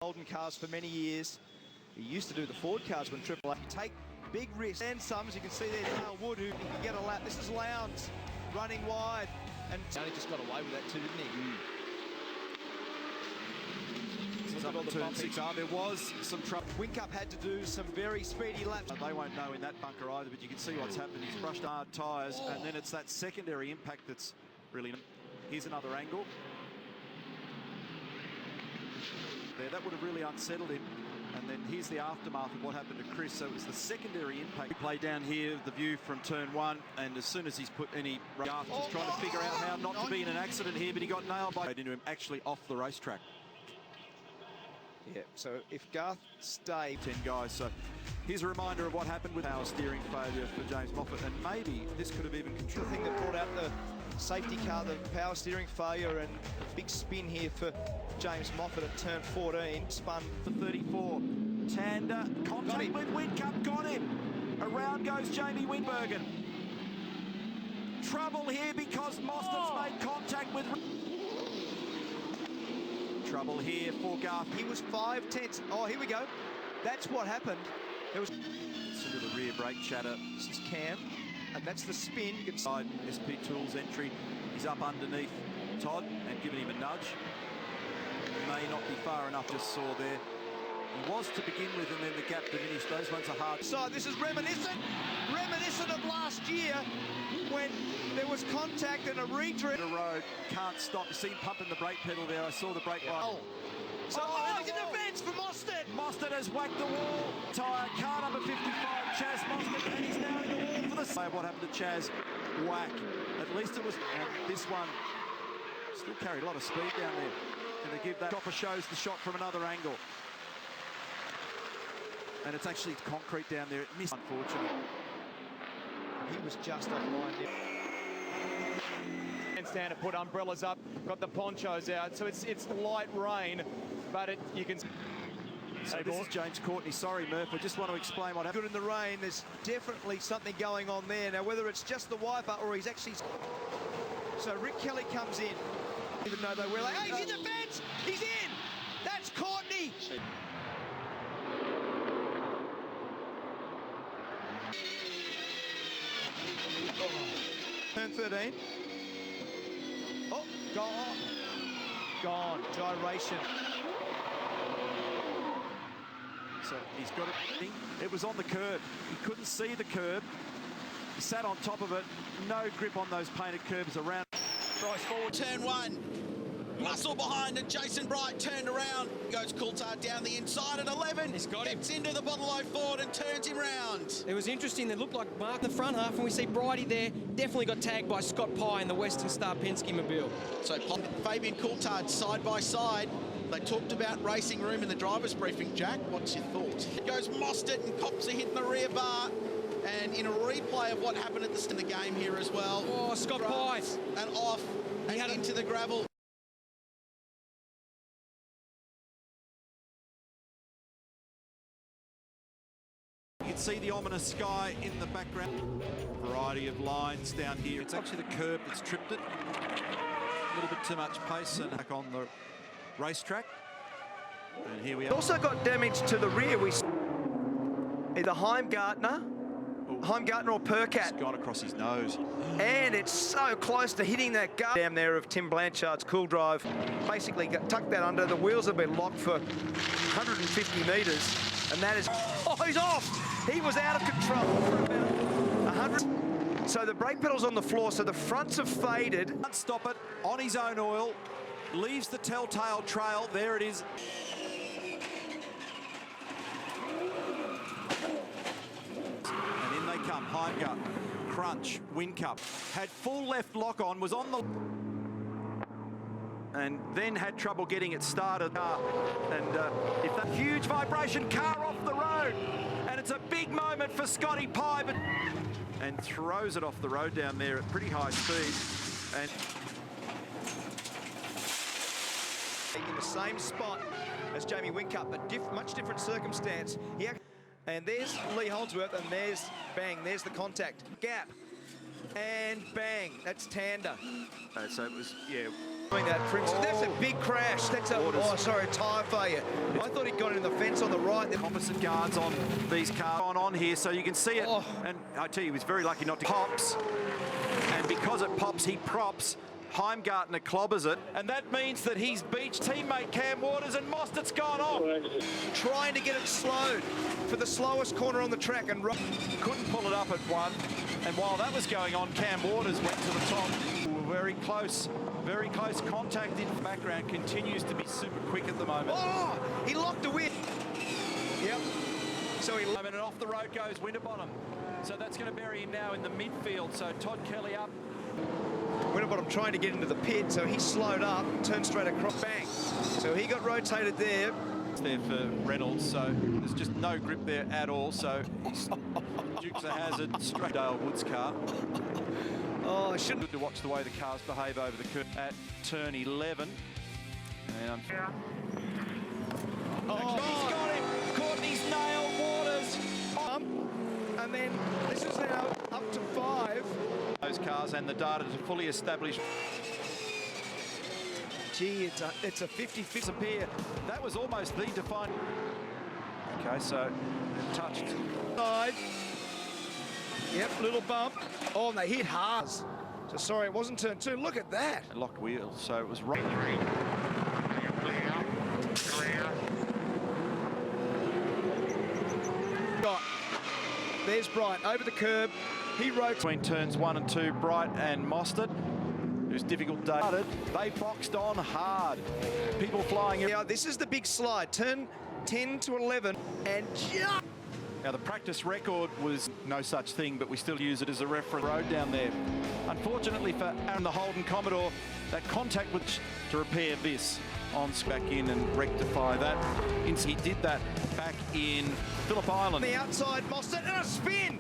Golden cars for many years. He used to do the Ford cars when Triple A. Take big risks. And some, as you can see there, Dale Wood, who can get a lap. This is Lowndes running wide. And he just got away with that too, didn't he? Up on turn 6. There was some trouble. Whincup had to do some very speedy laps. They won't know in that bunker either, but you can see what's happened. He's brushed hard tyres, and then it's that secondary impact that's really... Here's another angle. There, that would have really unsettled him. And then here's the aftermath of what happened to Chris. So it was the secondary impact. We play down here, the view from turn 1, and as soon as he's put any... just trying to figure out how not to be in an accident here, but he got nailed by... into him actually off the racetrack. Yeah, so if Garth stayed... 10 guys, so here's a reminder of what happened with our steering failure for James Moffat, and maybe this could have even contributed. The thing that brought out the safety car, the power steering failure, and a big spin here for James Moffat at turn 14. Spun for 34. Tander, contact with Whincup, got him. Around goes Jamie Winbergen. Trouble here because Mostat's made contact with... Trouble here for Garth. He was 5/10. Oh, here we go. That's what happened. There was sort of the rear brake chatter. This is Cam, and that's the spin. You can side SP Tools entry. He's up underneath Todd and giving him a nudge. May not be far enough. Just saw there. He was to begin with, and then the gap diminished. Those ones are hard. So this is reminiscent of last year when there was contact and a retreat. The road can't stop. You see him pumping the brake pedal there. I saw the brake light. Oh. So it's a defence for Mostert. Mostert has whacked the wall. Tyre car number 55, Chaz Mostert, and he's now in the wall for the save. What happened to Chaz? Whack. At least it was. And this one still carried a lot of speed down there. And they give that. Chopper shows the shot from another angle. And it's actually concrete down there. It missed, unfortunately. He was just offline there. And stand to put umbrellas up, got the ponchos out, so it's light rain, but you can... So this is James Courtney. Sorry, Murph, I just want to explain what happened. Good in the rain, there's definitely something going on there. Now, whether it's just the wiper or he's actually... So Rick Kelly comes in, even though they were like, hey, he's in the fence! He's in! That's Courtney! Turn 13. Oh, gone. Gone. Gyration. So he's got it. It was on the curb. He couldn't see the curb. He sat on top of it. No grip on those painted curbs around. Tries forward. Turn 1. Muscle behind it. Jason Bright turned around. Goes Coulthard down the inside at 11. He's got him. Gets into the Bottle O Ford and turns him round. It was interesting. They looked like Mark in the front half, and we see Brighty there. Definitely got tagged by Scott Pye in the Western Star Penske Mobile. So Fabian Coulthard side by side. They talked about racing room in the driver's briefing. Jack, what's your thoughts? It goes Mostert and Cops are hitting the rear bar. And in a replay of what happened at the start of the game here as well. Oh, Scott Pye. And off and into the gravel. You can see the ominous sky in the background. Variety of lines down here. It's actually the curb that's tripped it. A little bit too much pace and back on the racetrack. And here we are. Also got damage to the rear. We either Heimgartner or Percat. It's gone across his nose. And it's so close to hitting that guard down there of Tim Blanchard's cool drive. Basically tucked that under. The wheels have been locked for 150 metres. And that is, oh, he's off. He was out of control for about 100. So the brake pedal's on the floor, so the fronts have faded. Can't stop it on his own oil. Leaves the telltale trail. There it is. And in they come. Heimgartner, Crunch, Whincup. Had full left lock on, was on the... And then had trouble getting it started. And if that huge vibration, car off the road. And it's a big moment for Scotty Pye, but... And throws it off the road down there at pretty high speed. And... In the same spot as Jamie Whincup, but much different circumstance. And there's Lee Holdsworth, and there's bang, there's the contact. Gap, and bang, that's Tander. So it was, yeah, That Prince, that's a big crash. That's a tyre failure. I thought he'd gone in the fence on the right. Opposite guards on these cars on here, so you can see it. Oh. And I tell you, he was very lucky not to pops. And because it pops, he props. Heimgartner clobbers it, and that means that he's beached teammate Cam Waters, and Mostert's gone off. Trying to get it slowed for the slowest corner on the track, and Couldn't pull it up at one. And while that was going on, Cam Waters went to the top. Very close contact in the background. Continues to be super quick at the moment. oh, he locked a win. Yep. So he And off the road goes Winterbottom. So that's going to bury him now in the midfield. So Todd Kelly up. Winterbottom trying to get into the pit, so he slowed up, turned straight across, bang. So he got rotated there. It's there for Reynolds, so there's just no grip there at all. So Duke's a hazard straight Dale Wood's car. Oh, I shouldn't. Good to watch the way the cars behave over the curve at turn 11. And He's got him. Courtney's nailed Waters. And then this is now up to 5. Those cars and the data to fully establish. Gee, it's a 50-50. Disappear. That was almost the defining. Okay, so touched. Side. Yep, little bump. Oh, and they hit hard. So sorry, it wasn't turn 2. Look at that. And locked wheels, so it was right. There's Bright over the curb. He rotates Between turns 1 and 2, Bright and Mostert. It was difficult day. They boxed on hard. People flying in. Now, this is the big slide. Turn 10 to 11 and just... Now, the practice record was no such thing, but we still use it as a reference road down there. Unfortunately for Aaron the Holden Commodore, that contact was to repair this on back in and rectify that. He did that back in Phillip Island. The outside, Mostert, and a spin.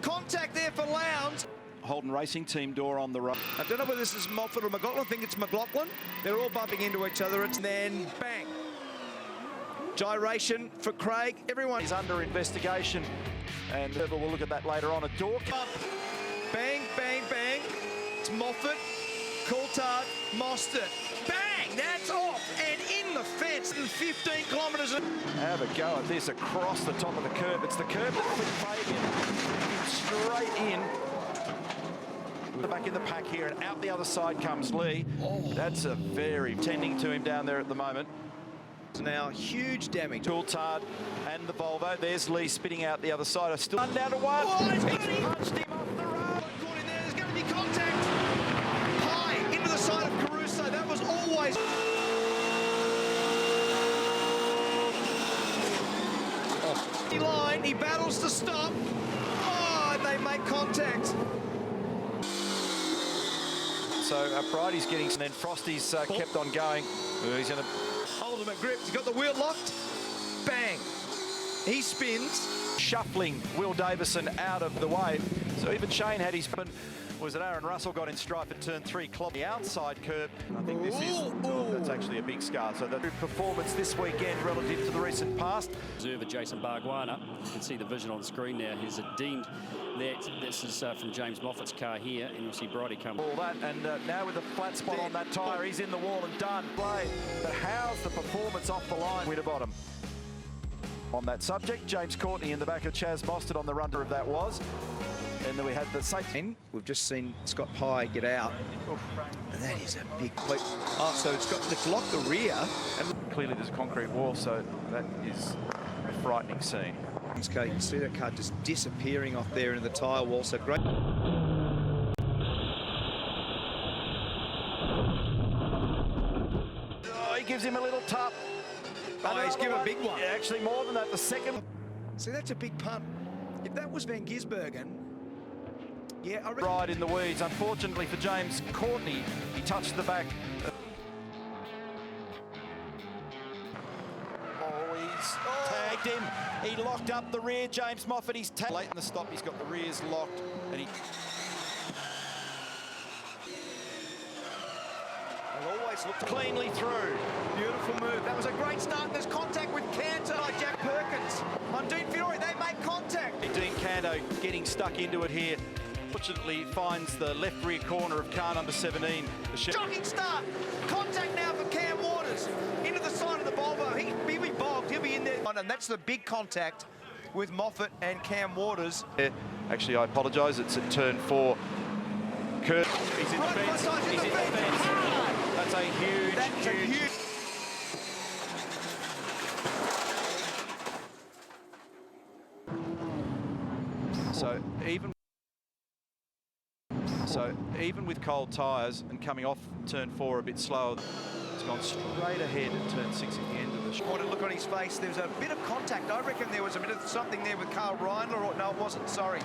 Contact there for Lowndes. Holden Racing Team door on the right. I don't know whether this is Moffat or McLaughlin. I think it's McLaughlin. They're all bumping into each other. It's then bang. Gyration for Craig. Everyone is under investigation, and we'll look at that later on. A door up. Bang, bang, bang. It's Moffat, Coulthard, Mostert. Bang! That's off and in the fence. And 15 kilometres. Have a go at this across the top of the curb. It's the curb that flipped Fabian straight in. Back in the pack here, and out the other side comes Lee. That's a very tending to him down there at the moment. Now huge damage. Coulthard and the Volvo. There's Lee spitting out the other side. Still down to 1. Oh, he's punched him off the road. Caught in there. There's going to be contact. High into the side of Caruso. That was always. Line. He battles to stop. Oh, and they make contact. So Bridie's getting, and then Frosty's kept on going. He's going to hold him at grip. He's got the wheel locked. Bang. He spins. Shuffling Will Davison out of the way. So even Shane had his spin. Was it Aaron Russell got in strife at turn 3, clobbed the outside curb. I think this is, that's actually a big scar. So the performance this weekend relative to the recent past. Observer Jason Barguana. You can see the vision on the screen now. He's deemed that this is from James Moffat's car here, and you'll see Bridie come. All that, and now with a flat spot on that tyre, he's in the wall and done. Play. But how's the performance off the line? Winterbottom. On that subject, James Courtney in the back of Chaz Mostert on the runner of that was. And then we had the safety. We've just seen Scott Pye get out. And that is a big clip. Oh, so it's locked the rear. And clearly there's a concrete wall, so that is a frightening scene. Okay, you can see that car just disappearing off there into the tyre wall. So great. Oh, he gives him a little tap. Oh, he's given a big one. Yeah, actually more than that. The second. See, that's a big punt. If that was Van Gisbergen, yeah, I right in the weeds. Unfortunately for James Courtney, he touched the back. Oh, he's tagged him. He locked up the rear. James Moffat, he's tagged. Late in the stop, he's got the rears locked, and he. They'll always look cleanly through. Beautiful move. That was a great start. There's contact with Cantor by Jack Perkins. On Dean Fiore, they make contact. Dean Canto getting stuck into it here. Fortunately, finds the left rear corner of car number 17. Jogging start. Contact now for Cam Waters. Into the side of the Volvo. He'll be bogged. He'll be in there. And that's the big contact with Moffat and Cam Waters. Actually, I apologise. It's at turn 4. Kurt. He's in the fence. He's in the fence. That's a huge. So even with cold tyres and coming off turn 4 a bit slower, it's gone straight ahead at turn 6 at the end of the shot. What a look on his face. There was a bit of contact. I reckon there was a bit of something there with Carl Reindler. Or, no, it wasn't. Sorry.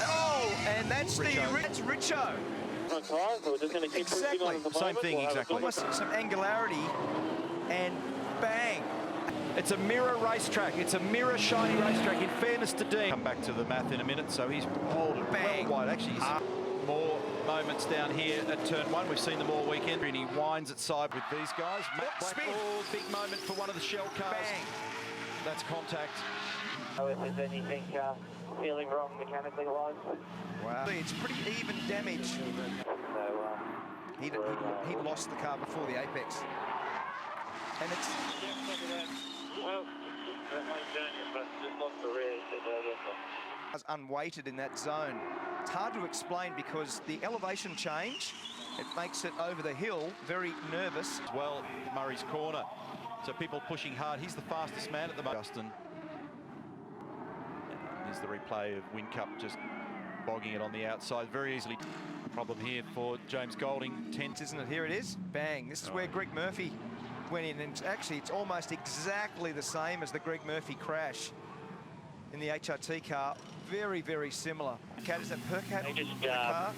Oh, and that's Richo. Exactly. Same thing, exactly. Almost some angularity, and bang. It's a mirror racetrack. It's a mirror shiny racetrack. In fairness to Dean. Come back to the math in a minute. So he's holding bang well wide. Actually, he's more moments down here at turn 1. We've seen them all weekend. And he winds at side with these guys. Oh, big moment for one of the Shell cars. Bang. That's contact. If there's anything feeling wrong mechanically wise. Wow. It's pretty even damage. So, He lost the car before the apex. And it's... well, that might turn it, but just lost the rear. Unweighted in that zone. It's hard to explain because the elevation change, it makes it over the hill very nervous. Well, Murray's corner. So people pushing hard. He's the fastest man at the moment. Justin. Here's the replay of Whincup just bogging it on the outside very easily. Problem here for James Golding. Tense, isn't it? Here it is. Bang. This is where Greg Murphy went in. And actually, it's almost exactly the same as the Greg Murphy crash in the HRT car. Very, very similar. Cat, is that Percat in the car?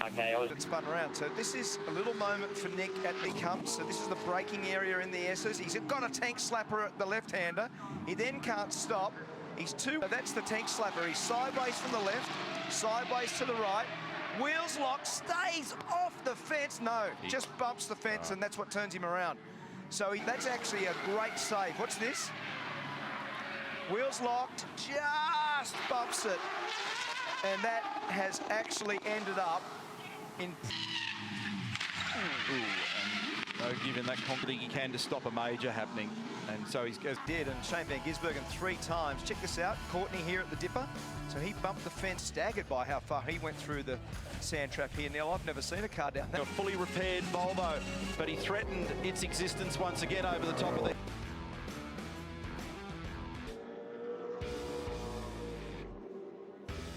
Okay. It spun around. So this is a little moment for Nick at the comes. So this is the braking area in the S's. He's got a tank slapper at the left-hander. He then can't stop. He's that's the tank slapper. He's sideways from the left, sideways to the right. Wheels locked, stays off the fence. No, just bumps the fence, and that's what turns him around. So that's actually a great save. What's this? Wheels locked, just bumps it. And that has actually ended up in... Given that confidence he can to stop a major happening. And so he did, and Shane Van Gisbergen 3 times. Check this out, Courtney here at the Dipper. So he bumped the fence, staggered by how far he went through the sand trap here. Now, I've never seen a car down there. A fully repaired Volvo, but he threatened its existence once again over the top of the...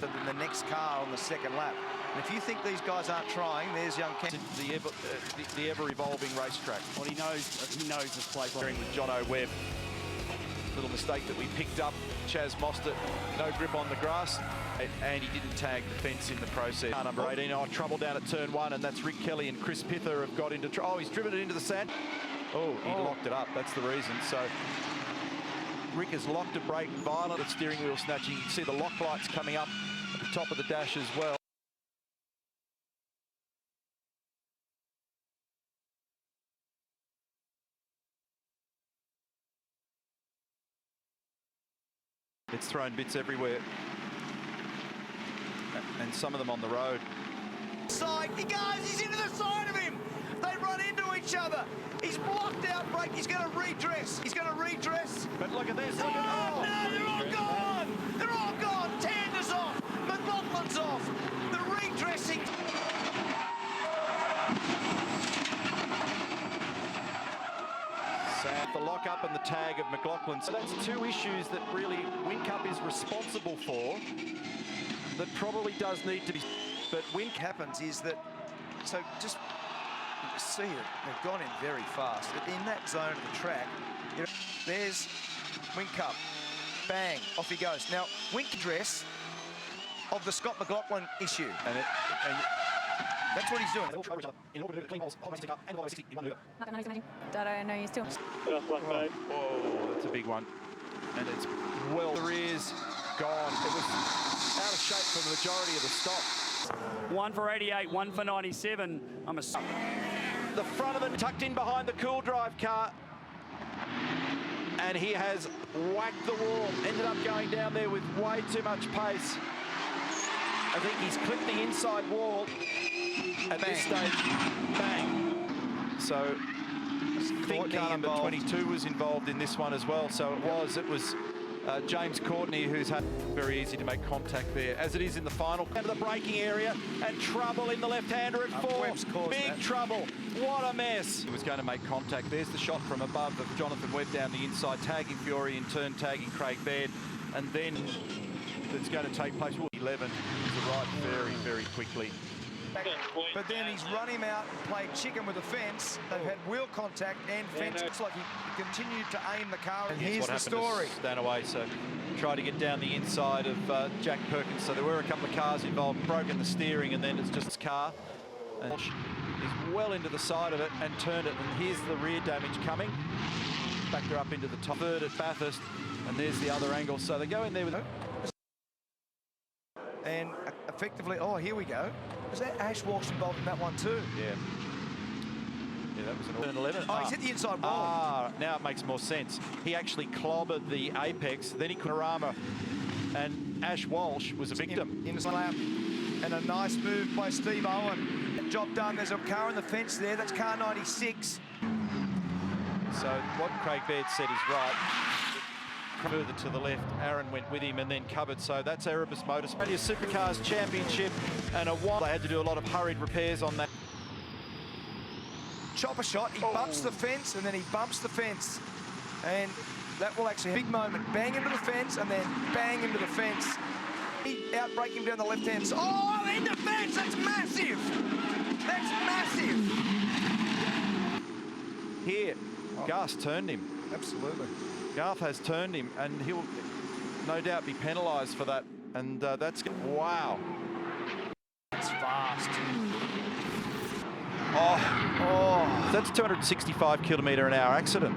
Than the next car on the second lap. And if you think these guys aren't trying, there's young Ken. The ever-evolving racetrack. Well, he knows this place. With Jono Webb. Little mistake that we picked up. Chaz Mostert, no grip on the grass, and he didn't tag the fence in the process. Car number 18, trouble down at turn 1, and that's Rick Kelly and Chris Pither have got into trouble. Oh, he's driven it into the sand. Oh, he locked it up. That's the reason. So Rick has locked a brake, violent at steering wheel snatching. You can see the lock lights coming up at the top of the dash as well. It's thrown bits everywhere, and some of them on the road. Side, he goes, he's into the side of him. They run into each other. He's blocked out brake, he's going to redress. He's going to redress. But look at this, No, they're all gone. They're all gone. Tander's off. McLaughlin's off. The redressing. The lock-up and the tag of McLaughlin. So that's 2 issues that really Whincup is responsible for that probably does need to be... But when happens is that, so just you can see it, they've gone in very fast. In that zone of the track, you know, there's Whincup. Bang, off he goes. Now, Wink dress of the Scott McLaughlin issue. And that's what he's doing. Dado, no, you still. Whoa, that's a big one. And it's well, the rear's gone. It was out of shape for the majority of the stop. 1 for 88, 1 for 97. The front of it tucked in behind the Cool Drive car. And he has whacked the wall. Ended up going down there with way too much pace. I think he's clipped the inside wall. At this stage, bang. So I think car number 22 was involved in this one as well. So it was James Courtney who's had very easy to make contact there, as it is in the final. Into the braking area, and trouble in the left-hander at 4. Big trouble. What a mess. He was going to make contact. There's the shot from above of Jonathan Webb down the inside, tagging Fury, in turn tagging Craig Baird. And then it's going to take place. 11 to right very, very quickly. But then he's run him out and played chicken with the fence. They've had wheel contact and fence. Looks like he continued to aim the car. And here's the story. Stanaway, so tried to get down the inside of Jack Perkins. So there were a couple of cars involved, broken the steering, and then it's just his car. And he's well into the side of it and turned it. And here's the rear damage coming. Backed her up into the top. Third at Bathurst, and there's the other angle. So they go in there with... And effectively, oh, here we go. Was that Ash Walsh involved in that one too? Yeah. Yeah, that was an turn 11. Oh, he's hit the inside wall. Now it makes more sense. He actually clobbered the apex, then he could Rama, and Ash Walsh was a victim. In the lap, and a nice move by Steve Owen. Job done. There's a car in the fence there. That's car 96. So what Craig Baird said is right. Further to the left, Aaron went with him and then covered. So that's Erebus Motorsport Supercars Championship, and they had to do a lot of hurried repairs on that. Chopper shot, he bumps the fence, and then he bumps the fence. And that will actually, big moment, bang into the fence, and then bang into the fence. He outbrake him down the left-hand side. Oh, in the fence, that's massive! That's massive! Here, Gus turned him. Absolutely. Garth has turned him, and he'll no doubt be penalised for that. And that's... Wow. It's fast. Oh, that's a 265 km/h accident.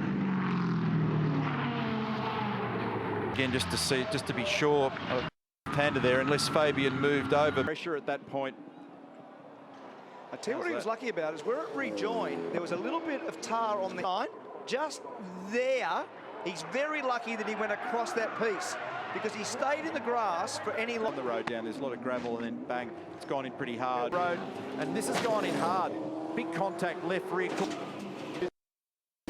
Again, just to be sure, Panda there, unless Fabian moved over. Pressure at that point. I tell you what he was lucky about is where it rejoined, there was a little bit of tar on the line. Just there, he's very lucky that he went across that piece, because he stayed in the grass for any long. On the road down, there's a lot of gravel, and then bang, it's gone in pretty hard. Road, and this has gone in hard. Big contact, left rear.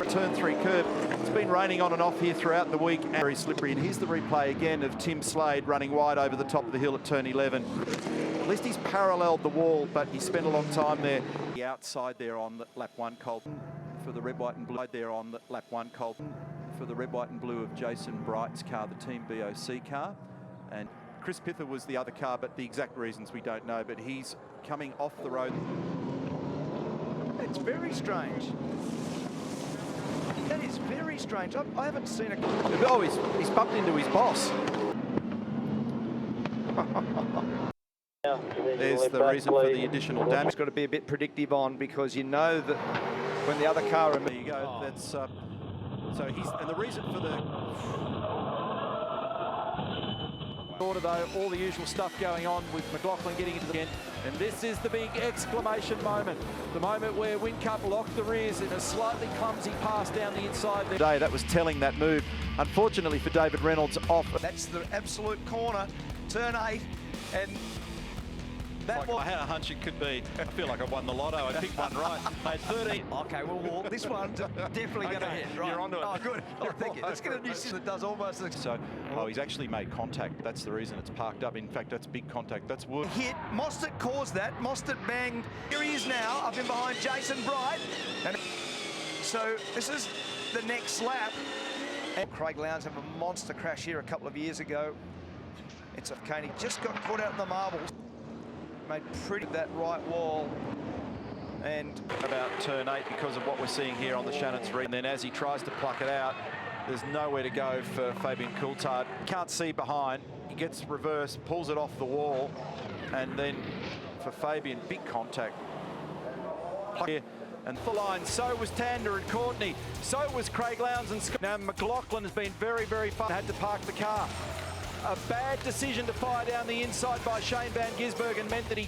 Turn 3 curb. It's been raining on and off here throughout the week. Very slippery. And here's the replay again of Tim Slade running wide over the top of the hill at turn 11. At least he's paralleled the wall, but he spent a long time there. The outside there on lap 1, Colton, for the red, white and blue. There on lap 1, Colton, for the red, white and blue of Jason Bright's car, the Team BOC car. And Chris Pither was the other car, but the exact reasons we don't know. But he's coming off the road. It's very strange. That is very strange. I haven't seen a... Oh, he's bumped into his boss. There's the reason for the additional damage. It's got to be a bit predictive on, because you know that when the other car... There you go. That's... so he's... And the reason for the... Order though, all the usual stuff going on with McLaughlin getting into the end. And this is the big exclamation moment. The moment where Whincup locked the rears in a slightly clumsy pass down the inside. Today, that was telling that move. Unfortunately for David Reynolds, off. That's the absolute corner, turn 8, and that I had a hunch it could be. I feel like I won the lotto. I picked one right. I had 13. Okay, well, this one's definitely going to hit. Right. You're onto it. Oh, good. Oh, thank you. Let's get a new system that does almost the... So, he's actually made contact. That's the reason it's parked up. In fact, that's big contact. That's wood. Hit. Mostert caused that. Mostert banged. Here he is now, up in behind Jason Bright. And so this is the next lap. And Craig Lowndes had a monster crash here a couple of years ago. It's a Caney just got caught out in the marbles. Made pretty that right wall, and about turn 8 because of what we're seeing here on the Shannon's Reed. And then as he tries to pluck it out, there's nowhere to go for Fabian Coulthard. Can't see behind. He gets reverse, pulls it off the wall, and then for Fabian, big contact. Here. And the line, so was Tander and Courtney, so was Craig Lowndes and Scott. Now McLaughlin has been very, very fun. Had to park the car. A bad decision to fire down the inside by Shane Van Gisbergen meant that he